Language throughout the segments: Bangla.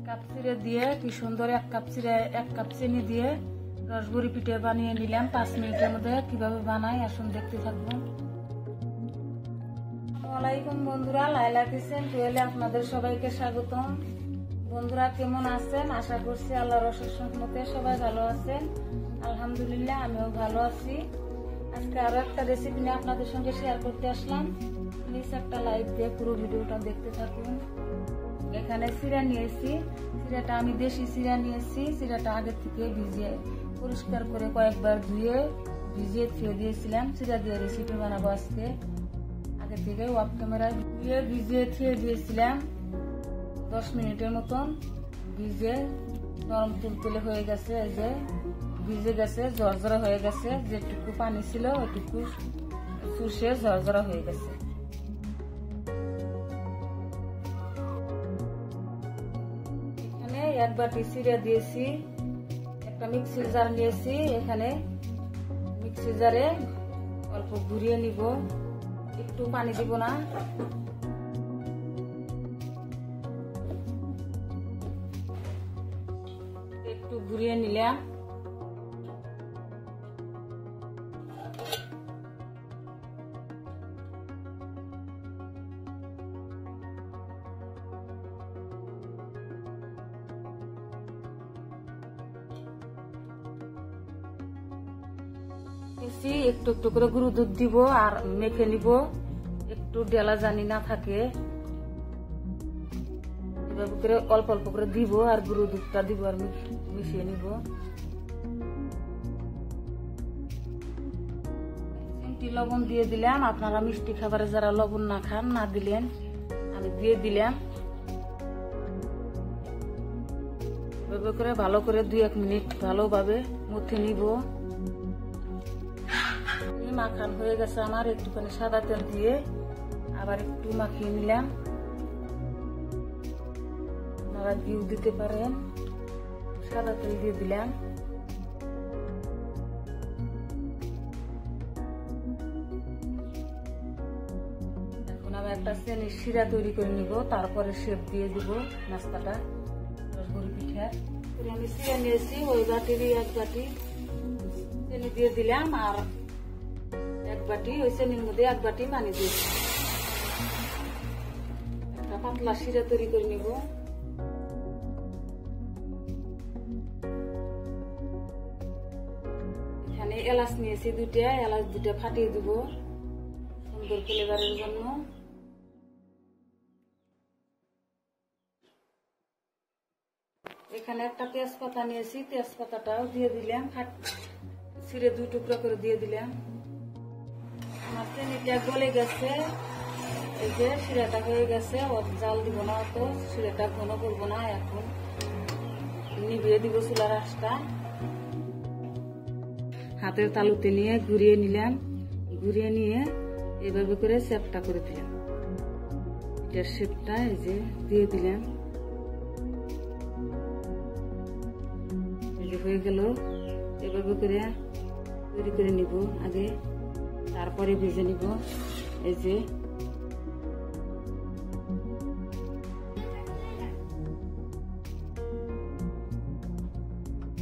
কাপ চিড়ে দিয়ে কি সুন্দর এক কাপ চিনি দিয়ে রসবড়ি পিঠে বানিয়ে নিলাম 5 মিনিটের মধ্যে। কিভাবে বানাই আসুন দেখতে থাকবো। আসসালামাইকুম বন্ধুরা, লাইলা কিচেন টুয়েলে আপনাদের সবাইকে স্বাগতম। বন্ধুরা কেমন আছেন? আশা করছি আল্লাহর অশেষ রহমতে সবাই ভালো আছেন। আলহামদুলিল্লাহ আমিও ভালো আছি। আজকে আরো একটা রেসিপি নিয়ে আপনাদের সঙ্গে শেয়ার করতে আসলাম। প্লিজ একটা লাইক দিয়ে পুরো ভিডিওটা দেখতে থাকুন। এখানে চিড়া নিয়েছি, চিড়াটা আমি দেশি চিড়া নিয়েছি। চিড়াটা আগে থেকে ভিজিয়ে পরিষ্কার করে কয়েকবার ধুয়ে ভিজিয়ে থুয়ে দিয়েছিলাম। চিড়া দিয়ে রেসিপি বানাবো আজকে। আগে থেকে ওয়াক ক্যামেরায় ধুয়ে ভিজিয়ে থুয়ে দিয়েছিলাম 10 মিনিটের মতন। ভিজে নরম তুলতুলে হয়ে গেছে, এই যে ভিজে গেছে, ঝরঝরা হয়ে গেছে। যেটুকু পানি ছিল ওইটুকু শুষে ঝরঝরা হয়ে গেছে। এখানে 1 বাটি চিড়া দিয়েছি। একটা মিক্সির জার নিয়েছি। এখানে মিক্সির জারে অল্প ঘুরিয়ে নিব, একটু পানি দিব না। একটু ঘুরিয়ে নিলাম। একটু একটু করে গুঁড়ো দুধ দিব আর মেখে নিব, একটু ডেলা জানি না থাকে। এভাবে করে অল্প অল্প করে দিব আর গুঁড়ো দুধটা দিব আর মিশিয়ে নিব। লবণ দিয়ে দিলাম। আপনারা মিষ্টি খাবারে যারা লবণ না খান না দিলেন, আমি দিয়ে দিলাম। এভাবে করে ভালো করে 2-1 মিনিট ভালোভাবে মথে নিব। মাখান হয়ে গেছে আমার। একটুখানি সাদা তেল দিয়ে আবার একটু মাখিয়ে নিলাম। আপনারা ঘিউ দিতে পারেন। সাদা তেল দিয়ে দিলাম। এখন আমি একটা চিনির শিরা তৈরি করে নিব, তারপরে শেপ দিয়ে দিব নাস্তাটা রসবড়ি পিঠার। আমি চিড়া নিয়েছি, ওই বাটিরই 1 বাটি চিনি দিয়ে দিলাম আর 1 বাটি ওই চিনির মধ্যে 1 বাটি পানি দিয়েছি। একটা পাতলা শিরা তৈরি করে নিব। এখানে এলাচ নিয়েছি 2টা, এলাচ 2টা ফাটিয়ে দিব সুন্দর ফ্লেভারের জন্য। এখানে একটা তেজপাতা নিয়েছি, তেজপাতাটাও দিয়ে দিলাম, ছিঁড়ে 2 টুকরা করে দিয়ে দিলাম। আমার চিনিটা গলে গেছে, এই যে শিরাটা হয়ে গেছে। জাল দিব না, তো শিরাটা ঘন করবো না। এখন নিভিয়ে দিব চুলার আঁচটা। হাতের তালুতে নিয়ে ঘুরিয়ে নিলাম। ঘুরিয়ে নিয়ে এভাবে করে শেপটা করে দিলাম। এটার শেপটা এই যে দিয়ে দিলাম। এই যে হয়ে গেল। এভাবে করে তৈরি করে নিব আগে, তারপরে ভেজে নিব। এই যে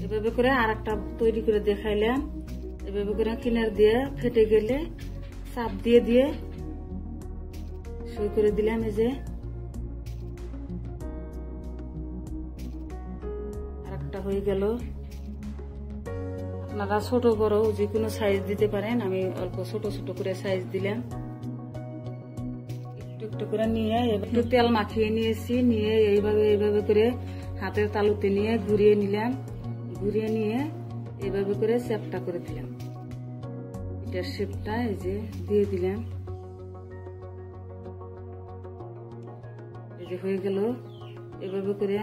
এভাবে করে আর একটা তৈরি করে দেখাইলাম। এভাবে করে কিনার দিয়ে ফেটে গেলে চাপ দিয়ে দিয়ে সই করে দিলাম। এই যে আর একটা হয়ে গেল। আপনারা ছোট বড় যে কোনো সাইজ দিতে পারেন। আমি অল্প ছোট ছোট করে সাইজ দিলাম। একটু একটু করে নিয়ে একটু তেল মাখিয়ে নিয়েছি। নিয়ে এইভাবে করে হাতের তালুতে নিয়ে ঘুরিয়ে নিলাম। ঘুরিয়ে নিয়ে এইভাবে করে শেপটা করে দিলাম। এটার শেপটা এই যে দিয়ে দিলাম। এই যে হয়ে গেল। এভাবে করে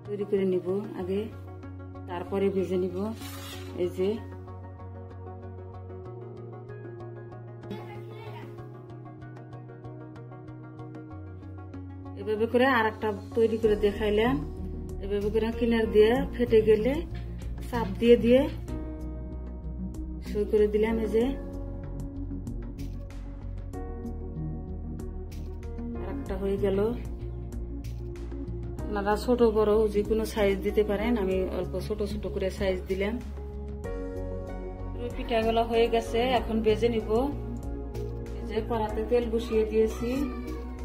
তৈরি করে নিব আগে, তারপরে ভেজে নিব। এই যে এভাবে করে আর একটা তৈরি করে দেখাইলাম। এভাবে করে কিনার দিয়ে ফেটে গেলে চাপ দিয়ে দিয়ে সই করে দিলাম। এই যে আর একটা হয়ে গেল। আপনারা ছোট বড় যে কোনো সাইজ দিতে পারেন, আমি অল্প ছোট ছোট করে সাইজ দিলাম। পিঠাগুলো হয়ে গেছে, এখন ভেজে নিব। এই যে কড়াতে তেল বসিয়ে দিয়েছি,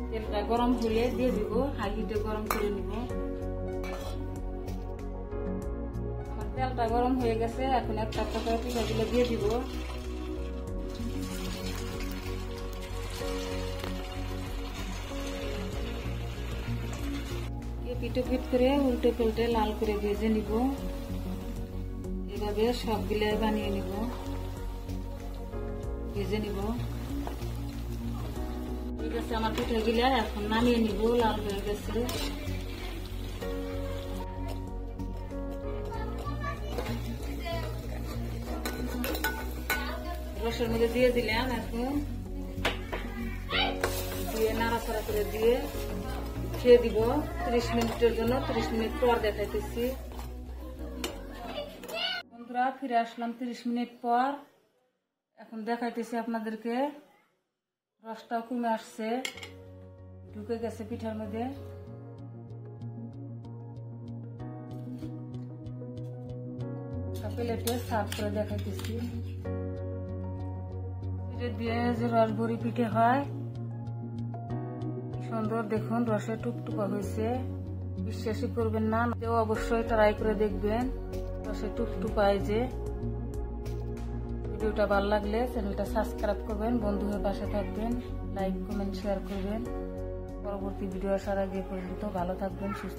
তেলটা গরম হলে দিয়ে দিব, হাই হিটে গরম করে নিব। আমার তেলটা গরম হয়ে গেছে, এখন একটা একটা করে পিঠাগুলো দিয়ে দিব। পিঠে পিট করে উল্টে পাল্টে লাল করে ভেজে নিব। এভাবে সবগুলো বানিয়ে নিব, ভেজে নিব। ঠিক আছে, আমার পিঠাগুলো এখন নামিয়ে নিব, লাল হয়ে গেছে। রসের মধ্যে দিয়ে দিলাম, এখন দিয়ে নাড়াচাড়া করে দিয়ে খেয়ে দিব 30 মিনিটের জন্য। 30 মিনিট পর দেখাইতেছি। বন্ধুরা ফিরে আসলাম 30 মিনিট পর। এখন দেখাইতেছি আপনাদেরকে, রসটাও কমে আসছে, ঢুকে গেছে পিঠার মধ্যে। প্লেটে সার্ভ করে দেখাইতেছি। পিঠে দিয়ে যে রস ভরি পিঠে হয়, সুন্দর দেখুন, রসে টুকটুকা হয়েছে। বিশ্বাসই করবেন না, অবশ্যই ট্রাই করে দেখবেন। রসে টুকটুকায় যে। ভিডিওটা ভালো লাগলে চ্যানেলটা সাবস্ক্রাইব করবেন, বন্ধু হয়ে পাশে থাকবেন, লাইক কমেন্ট শেয়ার করবেন। পরবর্তী ভিডিও আসার আগে পর্যন্ত ভালো থাকবেন, সুস্থ